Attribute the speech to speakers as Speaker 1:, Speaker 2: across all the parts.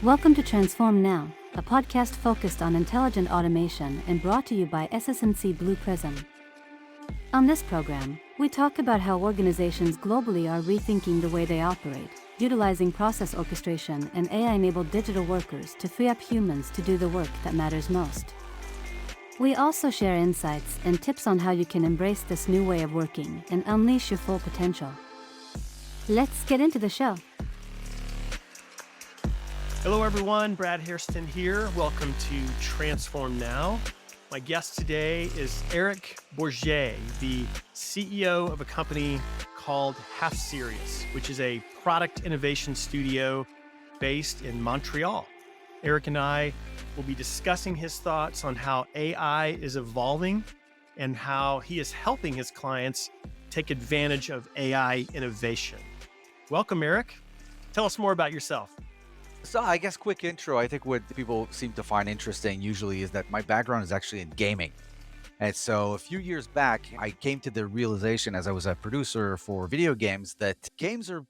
Speaker 1: Welcome to Transform Now, a podcast focused on intelligent automation and brought to you by SS&C Blue Prism. On this program, we talk about how organizations globally are rethinking the way they operate, utilizing process orchestration and AI-enabled digital workers to free up humans to do the work that matters most. We also share insights and tips on how you can embrace this new way of working and unleash your full potential. Let's get into the show.
Speaker 2: Hello everyone, Brad Hairston here. Welcome to Transform Now. My guest today is Eric Bourget, the CEO of a company called HalfSerious, which is a product innovation studio based in Montreal. Eric and I will be discussing his thoughts on how AI is evolving and how he is helping his clients take advantage of AI innovation. Welcome, Eric. Tell us more about yourself.
Speaker 3: So I guess quick intro, I think what people seem to find interesting usually is that my background is actually in gaming. And so a few years back, I came to the realization as I was a producer for video games that games are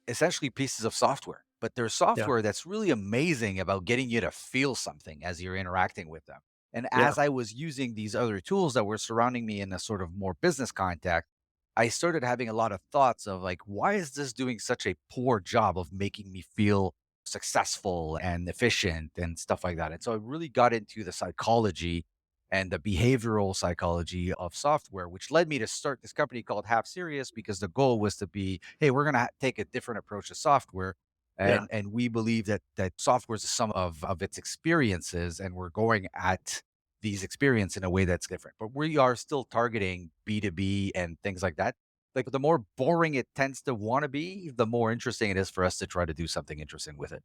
Speaker 3: essentially pieces of software, but they're
Speaker 2: Yeah,
Speaker 3: software that's really amazing about getting you to feel something as you're interacting with them. And
Speaker 2: yeah,
Speaker 3: as I was using these other tools that were surrounding me in a sort of more business context, I started having a lot of thoughts of like, why is this doing such a poor job of making me feel successful and efficient and stuff like that? And so I really got into the psychology and the behavioral psychology of software, which led me to start this company called HalfSerious because the goal was to be, hey, we're going to take a different approach to software.
Speaker 2: yeah.
Speaker 3: And we believe that software is the sum of its experiences, and we're going at these experience in a way that's different. But we are still targeting B2B and things like that. Like the more boring it tends to want to be, the more interesting it is for us to try to do something interesting with it.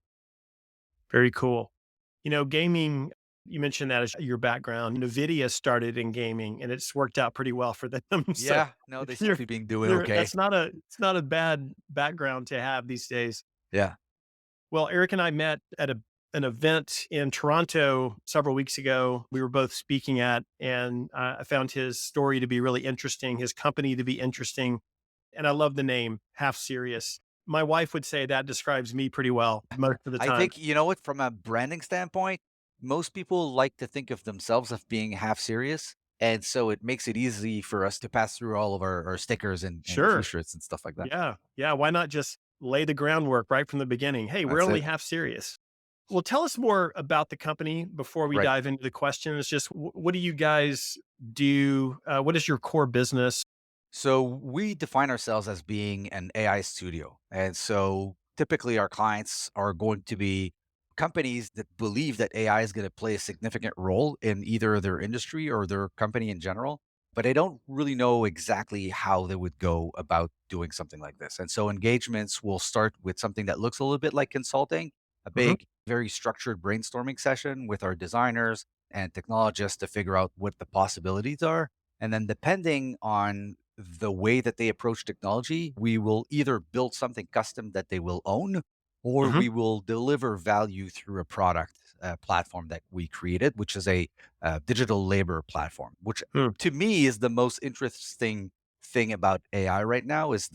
Speaker 2: Very cool. Gaming, you mentioned that as your background. NVIDIA started in gaming and it's worked out pretty well for them. So
Speaker 3: Yeah, no, they seem
Speaker 2: you're,
Speaker 3: to be doing okay.
Speaker 2: it's not a bad background to have these days.
Speaker 3: Yeah.
Speaker 2: Well, Eric and I met at an event in Toronto several weeks ago. We were both speaking at, and I found his story to be really interesting, his company to be interesting. And I love the name Half Serious. My wife would say that describes me pretty well most of the
Speaker 3: I
Speaker 2: time.
Speaker 3: think, you know what, from a branding standpoint, most people like to think of themselves as being half serious. And so it makes it easy for us to pass through all of our stickers and
Speaker 2: Sure.
Speaker 3: t-shirts and stuff like that.
Speaker 2: Yeah. Yeah. Why not just lay the groundwork right from the beginning? Hey, we're
Speaker 3: That's
Speaker 2: only
Speaker 3: it.
Speaker 2: half serious. Well, tell us more about the company before we
Speaker 3: Right.
Speaker 2: dive into the questions. Just what do you guys do? What is your core business?
Speaker 3: So we define ourselves as being an AI studio. And so typically our clients are going to be companies that believe that AI is going to play a significant role in either their industry or their company in general, but they don't really know exactly how they would go about doing something like this. And so engagements will start with something that looks a little bit like consulting, a
Speaker 2: Mhm.
Speaker 3: big, very structured brainstorming session with our designers and technologists to figure out what the possibilities are. And then depending on the way that they approach technology, we will either build something custom that they will own, or
Speaker 2: Mhm.
Speaker 3: we will deliver value through a product platform that we created, which is a digital labor platform, which
Speaker 2: Mm.
Speaker 3: to me is the most interesting thing about AI right now is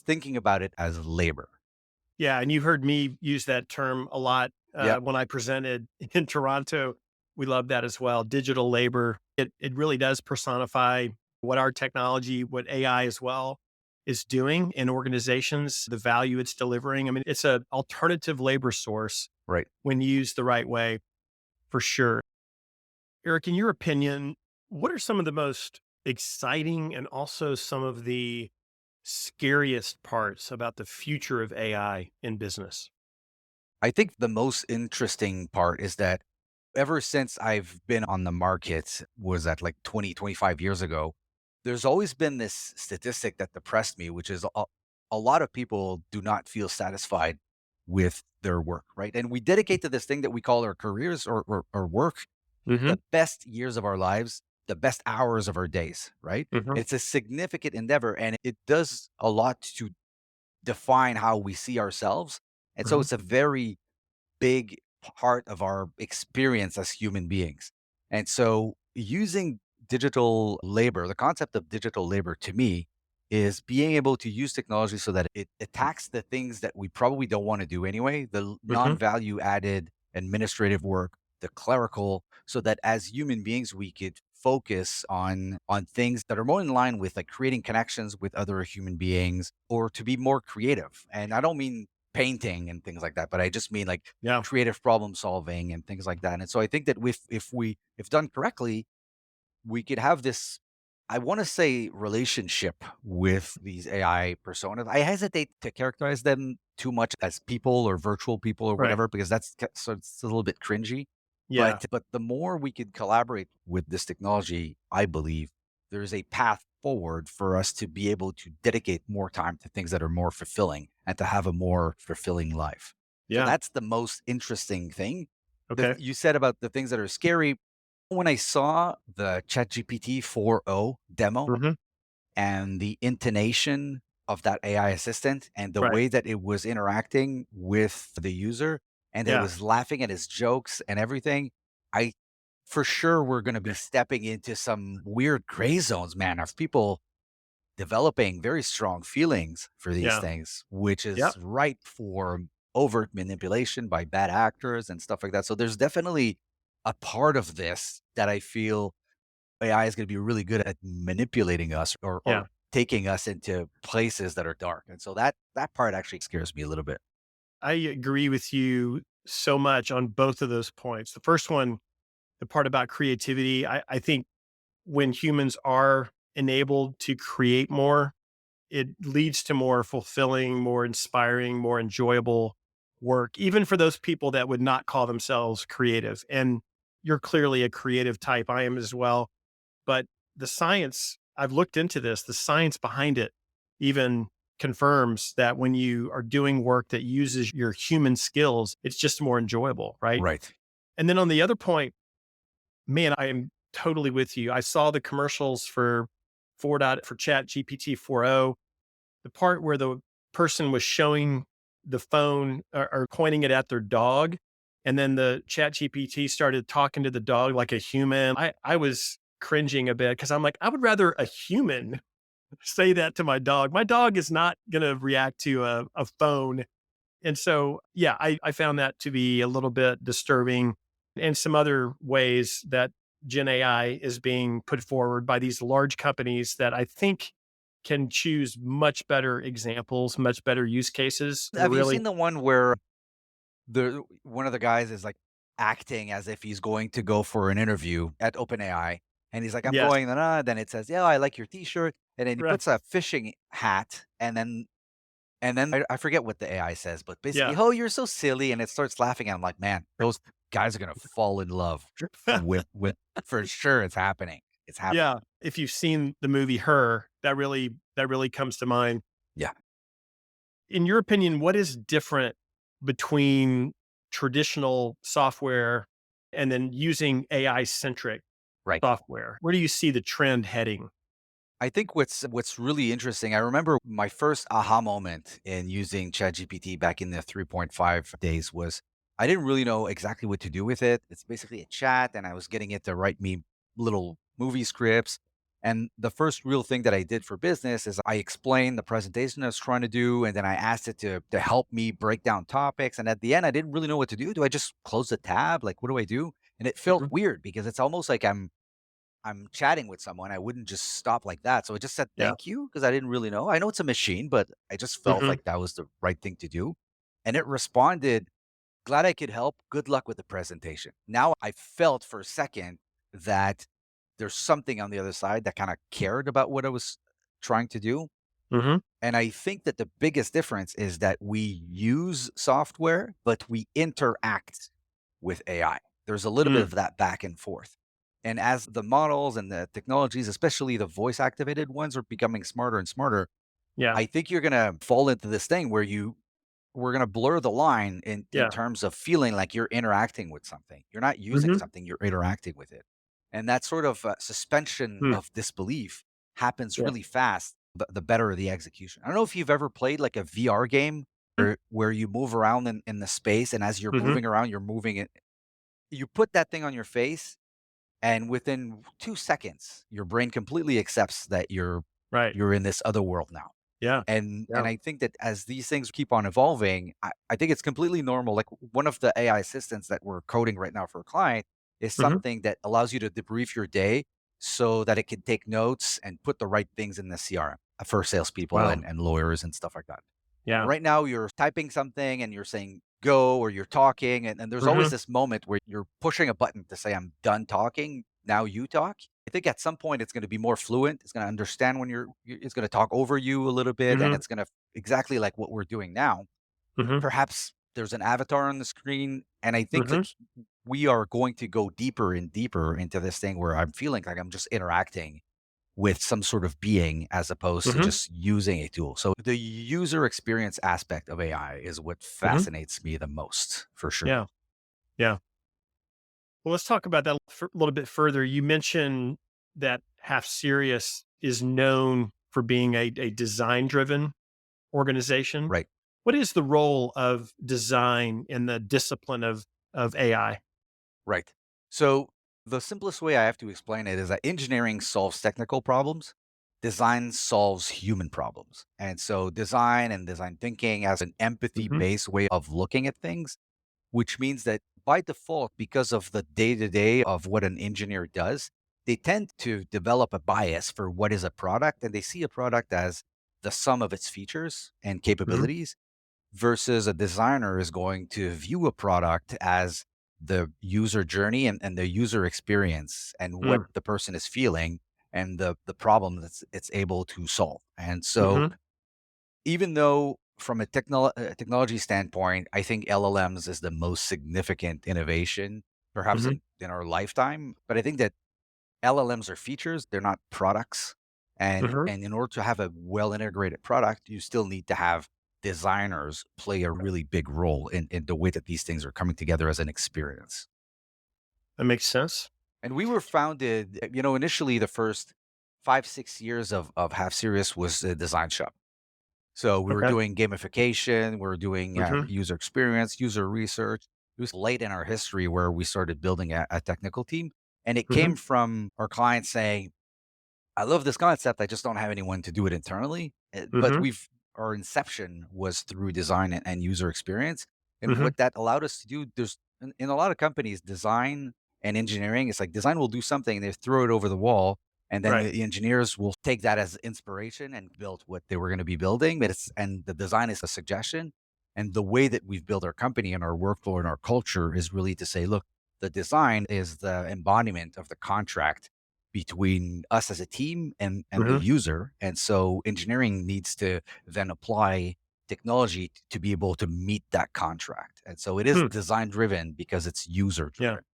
Speaker 3: thinking about it as labor.
Speaker 2: Yeah, and you heard me use that term a lot
Speaker 3: Yep.
Speaker 2: when I presented in Toronto. We love that as well. Digital labor. It really does personify what our technology, what AI as well is doing in organizations, the value it's delivering. I mean, it's an alternative labor source
Speaker 3: Right.
Speaker 2: when used the right way, for sure. Eric, in your opinion, what are some of the most exciting and also some of the scariest parts about the future of AI in business?
Speaker 3: I think the most interesting part is that ever since I've been on the market, was that like 20, 25 years ago, there's always been this statistic that depressed me, which is a lot of people do not feel satisfied with their work, right? And we dedicate to this thing that we call our careers or work
Speaker 2: Mhm,
Speaker 3: the best years of our lives, the best hours of our days, right?
Speaker 2: mhm,
Speaker 3: It's a significant endeavor and it does a lot to define how we see ourselves. And so
Speaker 2: mhm.
Speaker 3: it's a very big part of our experience as human beings. And so using digital labor, the concept of digital labor to me is being able to use technology so that it attacks the things that we probably don't want to do anyway, the
Speaker 2: Hmm.
Speaker 3: non-value added administrative work, the clerical, so that as human beings we could focus on things that are more in line with like creating connections with other human beings or to be more creative. And I don't mean painting and things like that, but I just mean like
Speaker 2: Yeah.
Speaker 3: creative problem solving and things like that. And so I think that if done correctly, we could have this, I want to say, relationship with these AI personas. I hesitate to characterize them too much as people or virtual people or
Speaker 2: Right.
Speaker 3: whatever, because so it's a little bit cringy.
Speaker 2: Yeah.
Speaker 3: But the more we could collaborate with this technology, I believe there's a path forward for us to be able to dedicate more time to things that are more fulfilling and to have a more fulfilling life. So
Speaker 2: Yeah.
Speaker 3: that's the most interesting thing.
Speaker 2: Okay.
Speaker 3: You said about the things that are scary. When I saw the ChatGPT 4.0 demo
Speaker 2: Hmm.
Speaker 3: and the intonation of that AI assistant and the
Speaker 2: Right.
Speaker 3: way that it was interacting with the user and it
Speaker 2: Yeah.
Speaker 3: was laughing at his jokes and everything, I for sure we're going to be stepping into some weird gray zones, man, of people developing very strong feelings for these
Speaker 2: Yeah.
Speaker 3: things, which
Speaker 2: Yeah.
Speaker 3: is ripe for overt manipulation by bad actors and stuff like that. So there's definitely a part of this that I feel AI is going to be really good at manipulating us or
Speaker 2: Yeah.
Speaker 3: taking us into places that are dark. And so that part actually scares me a little bit.
Speaker 2: I agree with you so much on both of those points. The first one, the part about creativity, I think when humans are enabled to create more, it leads to more fulfilling, more inspiring, more enjoyable work, even for those people that would not call themselves creative. And you're clearly a creative type. I am as well. But the science, I've looked into this, the science behind it even confirms that when you are doing work that uses your human skills, it's just more enjoyable, right?
Speaker 3: Right.
Speaker 2: And then on the other point, man, I am totally with you. I saw the commercials for 4. For Chat GPT 4.0, the part where the person was showing the phone or pointing it at their dog. And then the Chat GPT started talking to the dog like a human. I was cringing a bit because I'm like, I would rather a human say that to my dog. My dog is not going to react to a phone. And so, yeah, I found that to be a little bit disturbing and some other ways that Gen AI is being put forward by these large companies that I think can choose much better examples, much better use cases to
Speaker 3: Have you
Speaker 2: really.
Speaker 3: seen the one where the one of the guys is like acting as if he's going to go for an interview at OpenAI, and he's like, "I'm
Speaker 2: Yes.
Speaker 3: going," then it says, "Yeah, I like your T-shirt," and then he
Speaker 2: Right.
Speaker 3: puts a fishing hat, and then I forget what the AI says, but basically,
Speaker 2: Yeah.
Speaker 3: "Oh, you're so silly," and it starts laughing, and I'm like, "Man, those guys are gonna fall in love with for sure. It's happening. It's happening."
Speaker 2: Yeah. If you've seen the movie Her, that really comes to mind.
Speaker 3: Yeah,
Speaker 2: In your opinion, what is different between traditional software and then using AI-centric
Speaker 3: right.
Speaker 2: software? Where do you see the trend heading?
Speaker 3: I think what's really interesting, I remember my first aha moment in using ChatGPT back in the 3.5 days was I didn't really know exactly what to do with it. It's basically a chat, and I was getting it to write me little movie scripts. And the first real thing that I did for business is I explained the presentation I was trying to do, and then I asked it to help me break down topics. And at the end, I didn't really know what to do. Do I just close the tab? Like, what do I do? And it felt
Speaker 2: Mhm.
Speaker 3: weird because it's almost like I'm chatting with someone, I wouldn't just stop like that. So I just said
Speaker 2: Yeah.
Speaker 3: thank you because I didn't really know. I know it's a machine, but I just felt
Speaker 2: Mhm.
Speaker 3: like that was the right thing to do. And it responded, glad I could help. Good luck with the presentation. Now I felt for a second that there's something on the other side that kind of cared about what I was trying to do.
Speaker 2: Mhm.
Speaker 3: And I think that the biggest difference is that we use software, but we interact with AI. There's a little bit
Speaker 2: Mm.
Speaker 3: of that back and forth. And as the models and the technologies, especially the voice activated ones, are becoming smarter and smarter,
Speaker 2: Yeah.
Speaker 3: I think you're going to fall into this thing where we're going to blur the line in
Speaker 2: Yeah.
Speaker 3: terms of feeling like you're interacting with something. You're not using
Speaker 2: Mhm.
Speaker 3: something, you're interacting with it. And that sort of suspension
Speaker 2: Mm.
Speaker 3: of disbelief happens
Speaker 2: Yeah.
Speaker 3: really fast, the better the execution. I don't know if you've ever played like a VR game where you move around in the space, and as you're
Speaker 2: Mhm.
Speaker 3: moving around, you're moving it. You put that thing on your face, and within 2 seconds, your brain completely accepts that you're
Speaker 2: Right.
Speaker 3: You're in this other world now.
Speaker 2: Yeah.
Speaker 3: And
Speaker 2: Yeah.
Speaker 3: I think that as these things keep on evolving, I think it's completely normal. Like one of the AI assistants that we're coding right now for a client is
Speaker 2: Mhm.
Speaker 3: something that allows you to debrief your day so that it can take notes and put the right things in the CRM for salespeople
Speaker 2: Wow.
Speaker 3: and lawyers and stuff like that. And
Speaker 2: Yeah.
Speaker 3: right now you're typing something and you're saying go or you're talking and there's always
Speaker 2: Mhm.
Speaker 3: this moment where you're pushing a button to say, I'm done talking. Now you talk. I think at some point it's going to be more fluent. It's going to understand when it's going to talk over you a little bit and
Speaker 2: Mhm.
Speaker 3: it's going to exactly like what we're doing now.
Speaker 2: Mhm.
Speaker 3: Perhaps there's an avatar on the screen. And I think that
Speaker 2: Mhm.
Speaker 3: we are going to go deeper and deeper into this thing where I'm feeling like I'm just interacting with some sort of being as opposed to
Speaker 2: Mhm.
Speaker 3: just using a tool. So the user experience aspect of AI is what
Speaker 2: Mhm.
Speaker 3: fascinates me the most for sure.
Speaker 2: Yeah. Yeah. Well, let's talk about that a little bit further. You mentioned that Half Serious is known for being a design driven organization.
Speaker 3: Right.
Speaker 2: What is the role of design in the discipline of AI?
Speaker 3: Right. So the simplest way I have to explain it is that engineering solves technical problems, design solves human problems. And so design and design thinking as an empathy
Speaker 2: Mhm.
Speaker 3: based way of looking at things, which means that by default, because of the day to day of what an engineer does, they tend to develop a bias for what is a product and they see a product as the sum of its features and
Speaker 2: Mhm.
Speaker 3: capabilities versus a designer is going to view a product as the user journey and the user experience and what
Speaker 2: Mm.
Speaker 3: the person is feeling and the problem that it's able to solve. And so
Speaker 2: Mhm.
Speaker 3: even though from a technology standpoint, I think LLMs is the most significant innovation perhaps
Speaker 2: Mhm.
Speaker 3: in our lifetime, but I think that LLMs are features, they're not products.
Speaker 2: Mhm.
Speaker 3: And in order to have a well integrated product, you still need to have designers play a really big role in the way that these things are coming together as an experience.
Speaker 2: That makes sense.
Speaker 3: And we were founded, initially the first 5, 6 years of Half Serious was a design shop. So we were
Speaker 2: Okay.
Speaker 3: doing gamification, we were doing
Speaker 2: Mhm.
Speaker 3: user experience, user research. It was late in our history where we started building a technical team. And it
Speaker 2: Mhm.
Speaker 3: came from our clients saying, I love this concept. I just don't have anyone to do it internally. But
Speaker 2: Mhm.
Speaker 3: our inception was through design and user experience. And
Speaker 2: Mhm.
Speaker 3: what that allowed us to do, there's in a lot of companies, design and engineering, it's like design will do something, they throw it over the wall, and then
Speaker 2: Right.
Speaker 3: the engineers will take that as inspiration and build what they were going to be building. And the design is a suggestion. And the way that we've built our company and our workflow and our culture is really to say, look, the design is the embodiment of the contract between us as a team and the
Speaker 2: Mhm.
Speaker 3: user. And so engineering needs to then apply technology to be able to meet that contract. And so it is
Speaker 2: Hmm.
Speaker 3: design driven because it's user
Speaker 2: Yeah.
Speaker 3: driven.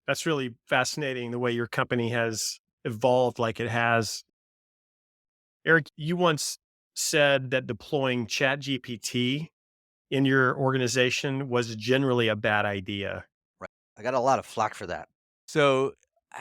Speaker 2: That's really fascinating the way your company has evolved like it has. Eric, you once said that deploying ChatGPT in your organization was generally a bad idea.
Speaker 3: Right. I got a lot of flack for that. So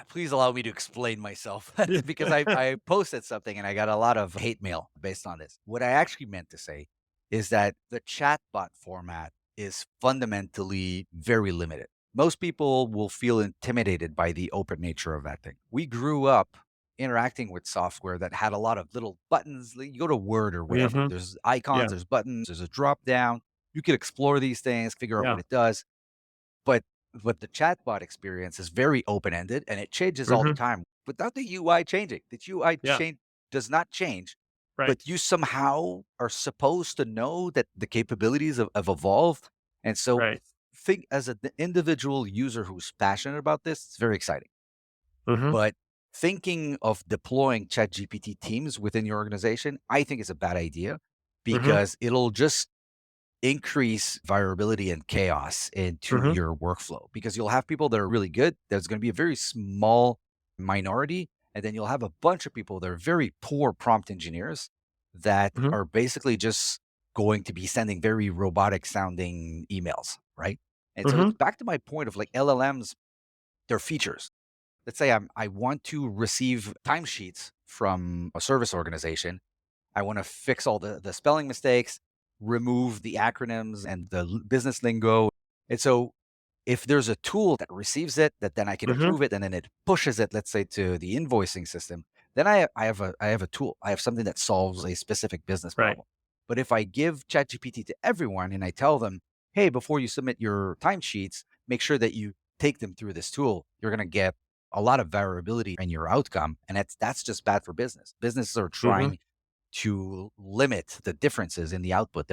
Speaker 3: please allow me to explain myself because I posted something and I got a lot of hate mail based on this. What I actually meant to say is that the chatbot format is fundamentally very limited. Most people will feel intimidated by the open nature of that thing. We grew up interacting with software that had a lot of little buttons. You go to Word or whatever,
Speaker 2: Mhm.
Speaker 3: there's icons,
Speaker 2: Yeah.
Speaker 3: there's buttons, there's a drop down. You could explore these things, figure out what
Speaker 2: Yeah.
Speaker 3: it does. But the chatbot experience is very open-ended and it changes all the
Speaker 2: Mhm.
Speaker 3: time without the UI changing. The UI
Speaker 2: Yeah.
Speaker 3: change does not change,
Speaker 2: Right.
Speaker 3: but you somehow are supposed to know that the capabilities have evolved. And so
Speaker 2: Right.
Speaker 3: think as an individual user who's passionate about this, it's very exciting.
Speaker 2: Mhm.
Speaker 3: But thinking of deploying ChatGPT teams within your organization, I think is a bad idea
Speaker 2: Mhm.
Speaker 3: because it'll just increase variability and chaos into
Speaker 2: Mhm.
Speaker 3: your workflow because you'll have people that are really good. There's going to be a very small minority. And then you'll have a bunch of people that are very poor prompt engineers that
Speaker 2: Mhm.
Speaker 3: are basically just going to be sending very robotic sounding emails. Right. And so
Speaker 2: Mhm.
Speaker 3: back to my point of like LLMs, they're features. Let's say I want to receive timesheets from a service organization. I want to fix all the spelling mistakes, remove the acronyms and the business lingo. And so if there's a tool that receives it, that then I can
Speaker 2: Mhm.
Speaker 3: approve it and then it pushes it, let's say, to the invoicing system, Then I have a tool. I have something that solves a specific business
Speaker 2: Right.
Speaker 3: problem. But if I give ChatGPT to everyone and I tell them, hey, before you submit your timesheets, make sure that you take them through this tool, you're going to get a lot of variability in your outcome. And that's just bad for business. Businesses are
Speaker 2: Hmm.
Speaker 3: trying to limit the differences in the output,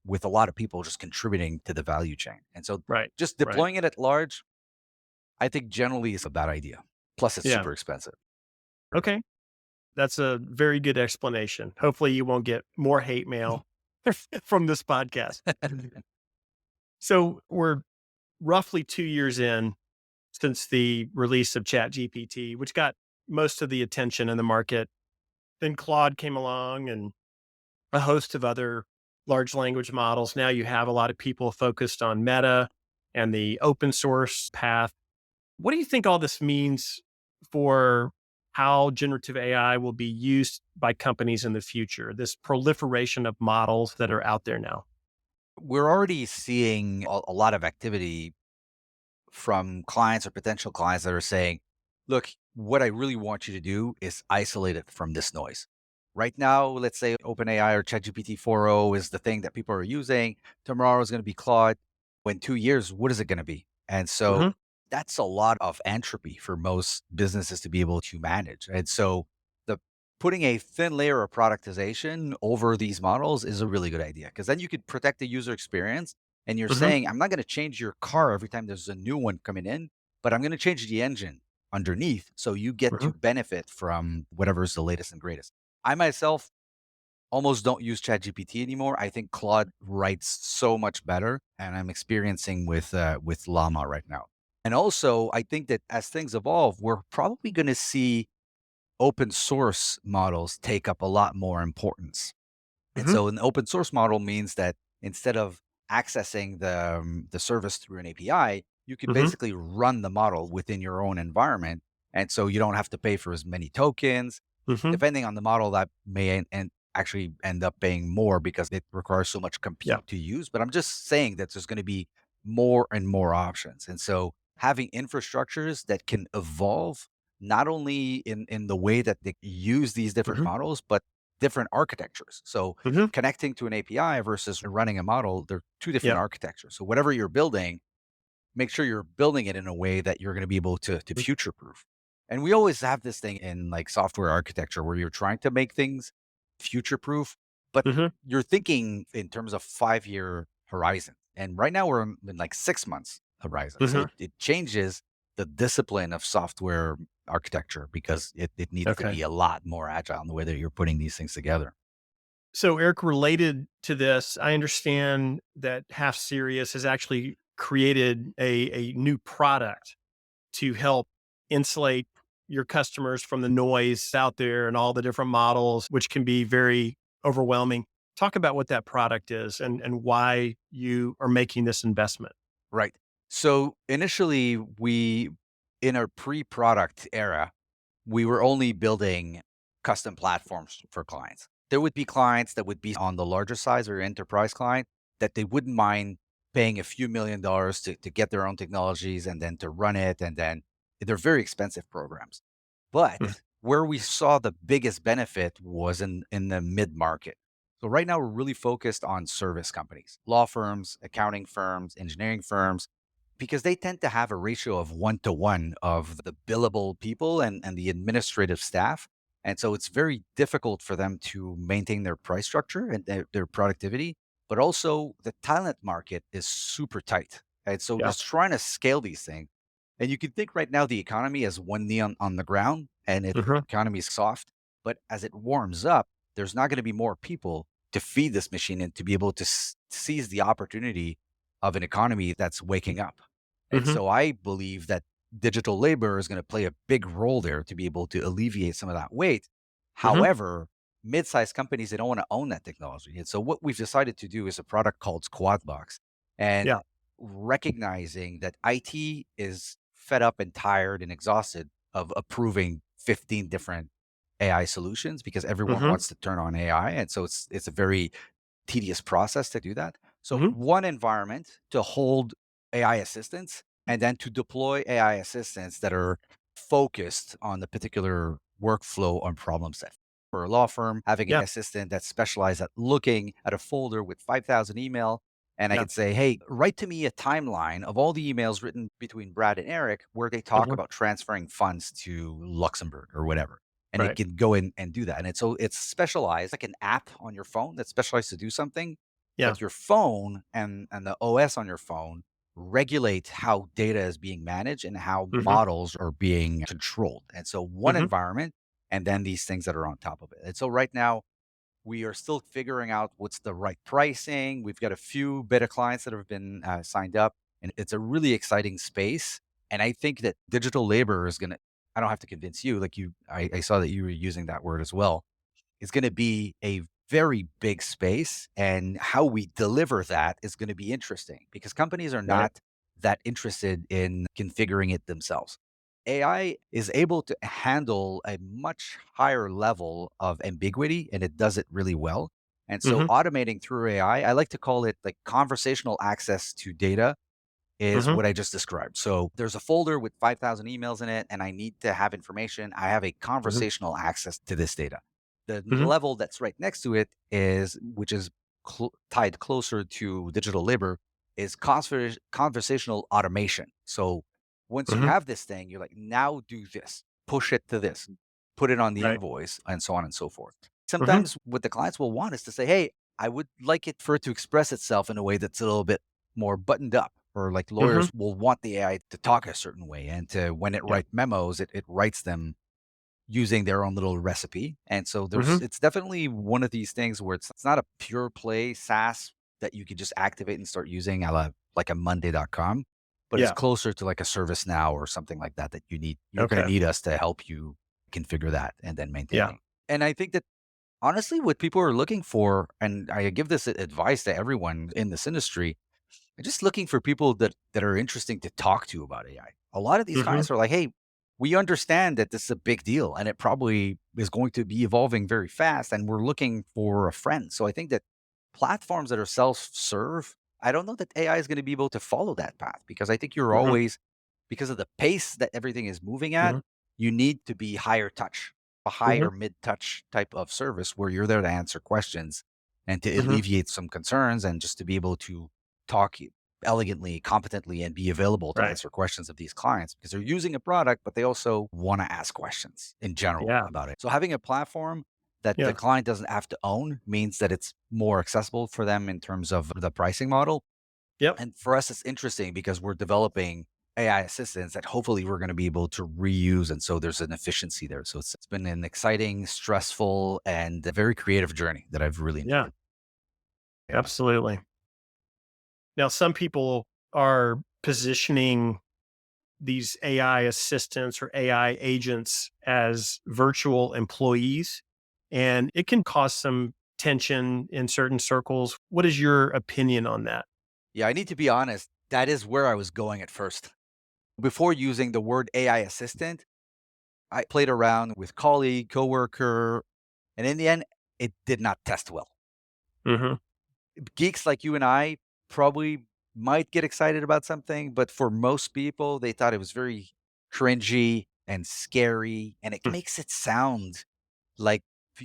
Speaker 3: with a lot of people just contributing to the value chain. And so
Speaker 2: Right.
Speaker 3: just
Speaker 2: Right.
Speaker 3: deploying it at large, I think generally is a bad idea. Plus, it's
Speaker 2: Yeah.
Speaker 3: super expensive.
Speaker 2: Okay. That's a very good explanation. Hopefully, you won't get more hate mail from this podcast. So, we're roughly 2 years in since the release of ChatGPT, which got most of the attention in the market. Then Claude came along and a host of other large language models. Now you have a lot of people focused on Meta and the open source path. What do you think all this means for how generative AI will be used by companies in the future? This proliferation of models that are out there now.
Speaker 3: We're already seeing a lot of activity from clients or potential clients that are saying, look, what I really want you to do is isolate it from this noise. Right now, let's say OpenAI or ChatGPT 4.0 is the thing that people are using. Tomorrow is going to be Claude. In 2 years, what is it going to be? And so
Speaker 2: Hmm.
Speaker 3: that's a lot of entropy for most businesses to be able to manage. And so the putting a thin layer of productization over these models is a really good idea because then you could protect the user experience and you're
Speaker 2: Hmm.
Speaker 3: saying, I'm not going to change your car every time there's a new one coming in, but I'm going to change the engine underneath so you get
Speaker 2: Hmm.
Speaker 3: to benefit from whatever's the latest and greatest. I myself almost don't use ChatGPT anymore. I think Claude writes so much better, and I'm experiencing with Llama right now. And also, I think that as things evolve, we're probably going to see open source models take up a lot more importance. And
Speaker 2: Hmm.
Speaker 3: so an open source model means that instead of accessing the service through an API, you could
Speaker 2: Hmm.
Speaker 3: basically run the model within your own environment. And so you don't have to pay for as many tokens.
Speaker 2: Hmm.
Speaker 3: Depending on the model, that may and actually end up paying more because it requires so much
Speaker 2: Yeah.
Speaker 3: compute to use. But I'm just saying that there's going to be more and more options. And so having infrastructures that can evolve not only in the way that they use these different
Speaker 2: Hmm.
Speaker 3: models, but different architectures. So
Speaker 2: Hmm.
Speaker 3: connecting to an API versus running a model, they're two different
Speaker 2: Yeah.
Speaker 3: architectures. So whatever you're building, make sure you're building it in a way that you're going to be able to future proof. And we always have this thing in like software architecture where you're trying to make things future proof, but
Speaker 2: Hmm.
Speaker 3: you're thinking in terms of 5 year horizon. And right now we're in like 6 months horizon. So
Speaker 2: Hmm.
Speaker 3: it changes the discipline of software architecture because it needs to
Speaker 2: Okay.
Speaker 3: be a lot more agile in the way that you're putting these things together.
Speaker 2: So, Eric, related to this, I understand that Half Serious has actually created a new product to help insulate your customers from the noise out there and all the different models, which can be very overwhelming. Talk about what that product is and why you are making this investment.
Speaker 3: Right. So initially, in our pre product era, we were only building custom platforms for clients. There would be clients that would be on the larger size or enterprise client that they wouldn't mind paying a few $1 million to get their own technologies and then to run it. And then they're very expensive programs.
Speaker 2: Mm.
Speaker 3: But where we saw the biggest benefit was in the mid market. So right now we're really focused on service companies, law firms, accounting firms, engineering firms, because they tend to have a ratio of 1 to 1 of the billable people and the administrative staff. And so it's very difficult for them to maintain their price structure and their productivity. But also the talent market is super tight. And so
Speaker 2: Yeah.
Speaker 3: just trying to scale these things. And you can think right now the economy has one knee on the ground and the
Speaker 2: Hmm.
Speaker 3: economy is soft. But as it warms up, there's not going to be more people to feed this machine and to be able to seize the opportunity of an economy that's waking up. And
Speaker 2: Hmm.
Speaker 3: so I believe that digital labor is going to play a big role there to be able to alleviate some of that weight.
Speaker 2: Hmm.
Speaker 3: However, mid-sized companies, they don't want to own that technology. And so what we've decided to do is a product called Squadbox. And
Speaker 2: Yeah.
Speaker 3: recognizing that IT is fed up and tired and exhausted of approving 15 different AI solutions because everyone
Speaker 2: Hmm.
Speaker 3: wants to turn on AI. And so it's a very tedious process to do that. So
Speaker 2: Hmm.
Speaker 3: one environment to hold AI assistants and then to deploy AI assistants that are focused on the particular workflow on problem set. For a law firm, having an
Speaker 2: Yeah.
Speaker 3: assistant that's specialized at looking at a folder with 5,000 email, and I
Speaker 2: Yeah.
Speaker 3: could say, hey, write to me a timeline of all the emails written between Brad and Eric where they talk
Speaker 2: Mhm.
Speaker 3: about transferring funds to Luxembourg or whatever. And it
Speaker 2: Right.
Speaker 3: can go in and do that. And it's specialized, like an app on your phone that's specialized to do something.
Speaker 2: Yeah.
Speaker 3: But your phone and the OS on your phone regulate how data is being managed and how
Speaker 2: Mhm.
Speaker 3: models are being controlled. And so one
Speaker 2: Mhm.
Speaker 3: environment and then these things that are on top of it. And so right now we are still figuring out what's the right pricing. We've got a few beta clients that have been signed up, and it's a really exciting space. And I think that digital labor is going to, I don't have to convince you, like I saw that you were using that word as well, is going to be a very big space. And how we deliver that is going to be interesting because companies are
Speaker 2: Right.
Speaker 3: not that interested in configuring it themselves. AI is able to handle a much higher level of ambiguity and it does it really well. And so
Speaker 2: Mhm.
Speaker 3: automating through AI, I like to call it like conversational access to data is
Speaker 2: Mhm.
Speaker 3: what I just described. So there's a folder with 5,000 emails in it, and I need to have information. I have a
Speaker 2: Mhm.
Speaker 3: conversational access to this data. The
Speaker 2: Mhm.
Speaker 3: level that's right next to it is, which is tied closer to digital labor, is conversational automation. So once you
Speaker 2: Mhm.
Speaker 3: have this thing, you're like, now do this, push it to this, put it on the
Speaker 2: Right.
Speaker 3: invoice, and so on and so forth.
Speaker 2: Mhm.
Speaker 3: Sometimes what the clients will want is to say, hey, I would like it for it to express itself in a way that's a little bit more buttoned up, or like
Speaker 2: Mhm.
Speaker 3: lawyers will want the AI to talk a certain way. And to when it
Speaker 2: Yeah.
Speaker 3: writes memos, it writes them using their own little recipe. And so
Speaker 2: Mhm.
Speaker 3: it's definitely one of these things where it's not a pure play SaaS that you could just activate and start using like a Monday.com, but it's
Speaker 2: Yeah.
Speaker 3: closer to like a ServiceNow or something like that you're going to
Speaker 2: Okay.
Speaker 3: need us to help you configure that and then
Speaker 2: Yeah.
Speaker 3: maintaining. And I think that honestly, what people are looking for, and I give this advice to everyone in this industry, and just looking for people that are interesting to talk to about AI. A lot of these
Speaker 2: Mhm.
Speaker 3: clients are like, "Hey, we understand that this is a big deal and it probably is going to be evolving very fast and we're looking for a friend." So I think that platforms that are self-serve, I don't know that AI is going to be able to follow that path because I think you're
Speaker 2: Mhm.
Speaker 3: always because of the pace that everything is moving at,
Speaker 2: Mhm.
Speaker 3: you need to be higher touch, a
Speaker 2: Mhm.
Speaker 3: higher mid-touch type of service where you're there to answer questions and to
Speaker 2: Mhm.
Speaker 3: alleviate some concerns and just to be able to talk elegantly, competently, and be available to
Speaker 2: Right.
Speaker 3: answer questions of these clients because they're using a product, but they also want to ask questions in general
Speaker 2: Yeah.
Speaker 3: about it. So having a platform that the
Speaker 2: Yeah.
Speaker 3: client doesn't have to own means that it's more accessible for them in terms of the pricing model.
Speaker 2: Yep.
Speaker 3: And for us, it's interesting because we're developing AI assistants that hopefully we're going to be able to reuse. And so there's an efficiency there. So it's been an exciting, stressful, and a very creative journey that I've really
Speaker 2: Yeah.
Speaker 3: enjoyed. Yeah.
Speaker 2: Absolutely. Now, some people are positioning these AI assistants or AI agents as virtual employees, and it can cause some tension in certain circles. What is your opinion on that?
Speaker 3: Yeah. I need to be honest. That is where I was going at first. Before using the word AI assistant, I played around with colleague, coworker, and in the end, it did not test well.
Speaker 2: Mhm.
Speaker 3: Geeks like you and I probably might get excited about something, but for most people, they thought it was very cringy and scary, and it
Speaker 2: Mm.
Speaker 3: makes it sound like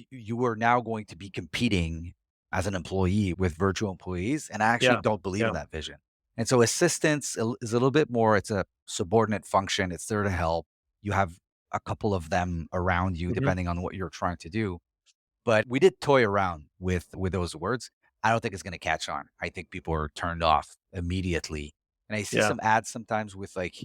Speaker 3: you are now going to be competing as an employee with virtual employees, and I actually
Speaker 2: Yeah.
Speaker 3: don't believe in
Speaker 2: Yeah.
Speaker 3: that vision. And so assistance is a little bit more, it's a subordinate function. It's there to help. You have a couple of them around you
Speaker 2: Mhm.
Speaker 3: depending on what you're trying to do. But we did toy around with those words. I don't think it's gonna catch on. I think people are turned off immediately. And I see
Speaker 2: Yeah.
Speaker 3: some ads sometimes with like,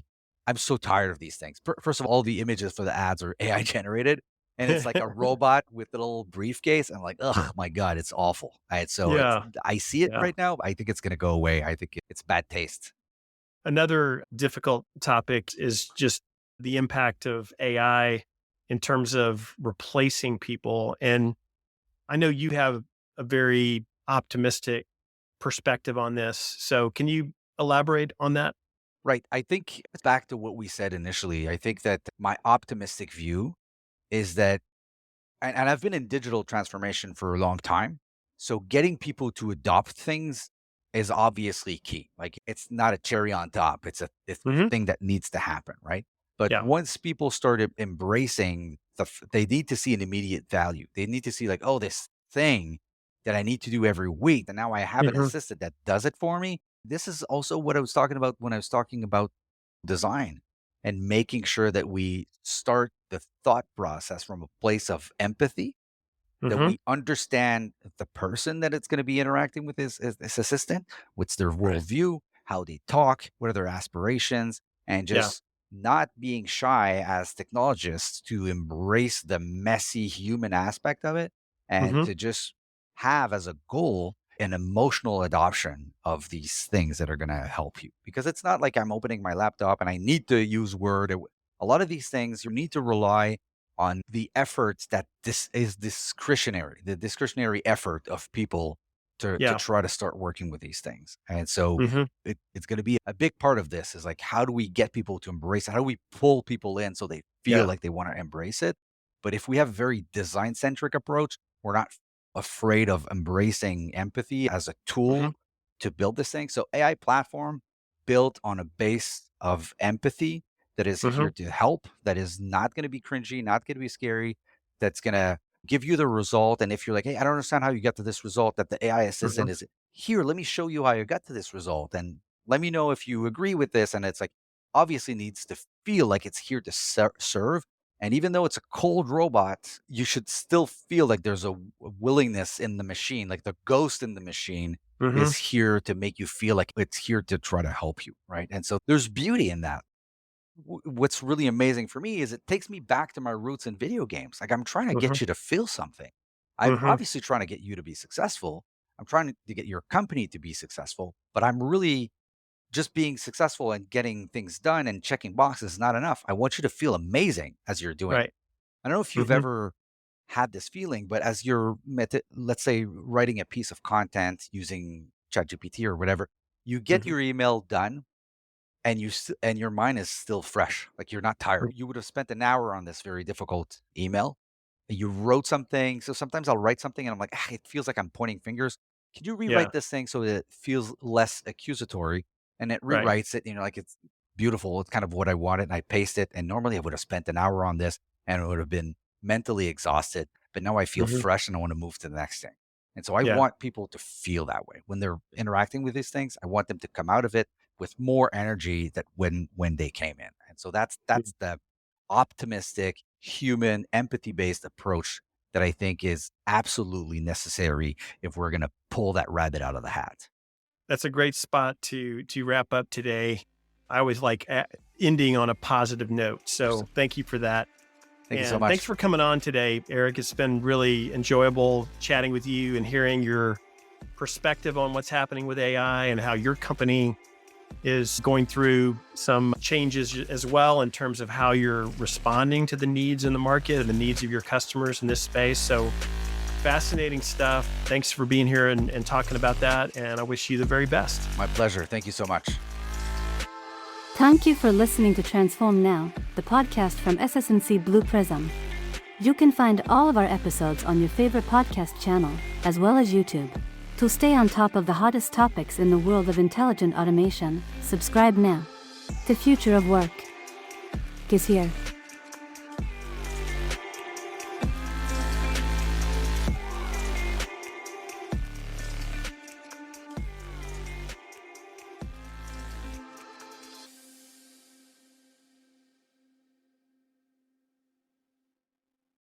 Speaker 3: I'm so tired of these things. First of all, the images for the ads are AI generated, and it's like a robot with a little briefcase. I'm like, "Oh my god, it's awful." Right, so it's
Speaker 2: Yeah.
Speaker 3: I see it
Speaker 2: Yeah.
Speaker 3: right now. I think it's gonna go away. I think it's bad taste.
Speaker 2: Another difficult topic is just the impact of AI in terms of replacing people. And I know you have a very optimistic perspective on this. So can you elaborate on that?
Speaker 3: Right. I think it's back to what we said initially. I think that my optimistic view is that and I've been in digital transformation for a long time. So getting people to adopt things is obviously key. Like it's not a cherry on top. It's a
Speaker 2: Hmm.
Speaker 3: thing that needs to happen, right? But
Speaker 2: Yeah.
Speaker 3: once people started embracing they need to see an immediate value. They need to see like, oh, this thing that I need to do every week, and now I have an
Speaker 2: Hmm.
Speaker 3: assistant that does it for me. This is also what I was talking about when I was talking about design and making sure that we start the thought process from a place of empathy, that
Speaker 2: Hmm.
Speaker 3: we understand the person that it's going to be interacting with this assistant, what's their
Speaker 2: Right.
Speaker 3: worldview, how they talk, what are their aspirations, and
Speaker 2: Yeah.
Speaker 3: just not being shy as technologists to embrace the messy human aspect of it and
Speaker 2: Hmm.
Speaker 3: to just have as a goal an emotional adoption of these things that are going to help you. Because it's not like I'm opening my laptop and I need to use Word. A lot of these things you need to rely on the efforts that this is discretionary, the discretionary effort of people to
Speaker 2: Yeah.
Speaker 3: try to start working with these things. And so
Speaker 2: Hmm.
Speaker 3: it's going to be a big part of this is like, how do we get people to embrace it? How do we pull people in so they feel
Speaker 2: Yeah.
Speaker 3: like they want to embrace it? But if we have a very design centric approach, we're not afraid of embracing empathy as a
Speaker 2: Hmm.
Speaker 3: tool to build this thing. So AI platform built on a base of empathy that is
Speaker 2: Hmm.
Speaker 3: here to help, that is not going to be cringy, not going to be scary, that's going to give you the result. And if you're like, hey, I don't understand how you got to this result, that the AI
Speaker 2: Hmm.
Speaker 3: assistant is here, let me show you how you got to this result. And let me know if you agree with this. And it's like, obviously needs to feel like it's here to serve. And even though it's a cold robot, you should still feel like there's a willingness in the machine, like the ghost in the machine
Speaker 2: Hmm.
Speaker 3: is here to make you feel like it's here to try to help you. Right. And so there's beauty in that. What's really amazing for me is it takes me back to my roots in video games. Like I'm trying to
Speaker 2: Hmm.
Speaker 3: get you to feel something. I'm
Speaker 2: Hmm.
Speaker 3: obviously trying to get you to be successful. I'm trying to get your company to be successful, but I'm really just being successful and getting things done and checking boxes is not enough. I want you to feel amazing as you're doing it.
Speaker 2: Right.
Speaker 3: I don't know if you've
Speaker 2: Hmm.
Speaker 3: ever had this feeling, but as you're, let's say, writing a piece of content using ChatGPT or whatever, you get
Speaker 2: Hmm.
Speaker 3: your email done and and your mind is still fresh, like you're not tired. You would have spent an hour on this very difficult email. You wrote something. So sometimes I'll write something and I'm like, it feels like I'm pointing fingers. Can you
Speaker 2: Yeah.
Speaker 3: rewrite this thing so that it feels less accusatory? And it
Speaker 2: Right.
Speaker 3: rewrites it, like it's beautiful. It's kind of what I wanted. And I paste it. And normally I would have spent an hour on this and it would have been mentally exhausted. But now I feel
Speaker 2: Hmm.
Speaker 3: fresh and I want to move to the next thing. And so I
Speaker 2: Yeah.
Speaker 3: want people to feel that way when they're interacting with these things. I want them to come out of it with more energy that when they came in. And so that's the optimistic, human, empathy-based approach that I think is absolutely necessary if we're going to pull that rabbit out of the hat.
Speaker 2: That's a great spot to wrap up today. I always like ending on a positive note. So thank you for that.
Speaker 3: Thank you so
Speaker 2: And thanks
Speaker 3: much.
Speaker 2: for coming on today, Eric. It's been really enjoyable chatting with you and hearing your perspective on what's happening with AI and how your company is going through some changes as well in terms of how you're responding to the needs in the market and the needs of your customers in this space. So fascinating stuff. Thanks for being here and talking about that. And I wish you the very best.
Speaker 3: My pleasure. Thank you so much.
Speaker 1: Thank you for listening to Transform Now, the podcast from SS&C Blue Prism. You can find all of our episodes on your favorite podcast channel, as well as YouTube. To stay on top of the hottest topics in the world of intelligent automation, subscribe now. The future of work is here.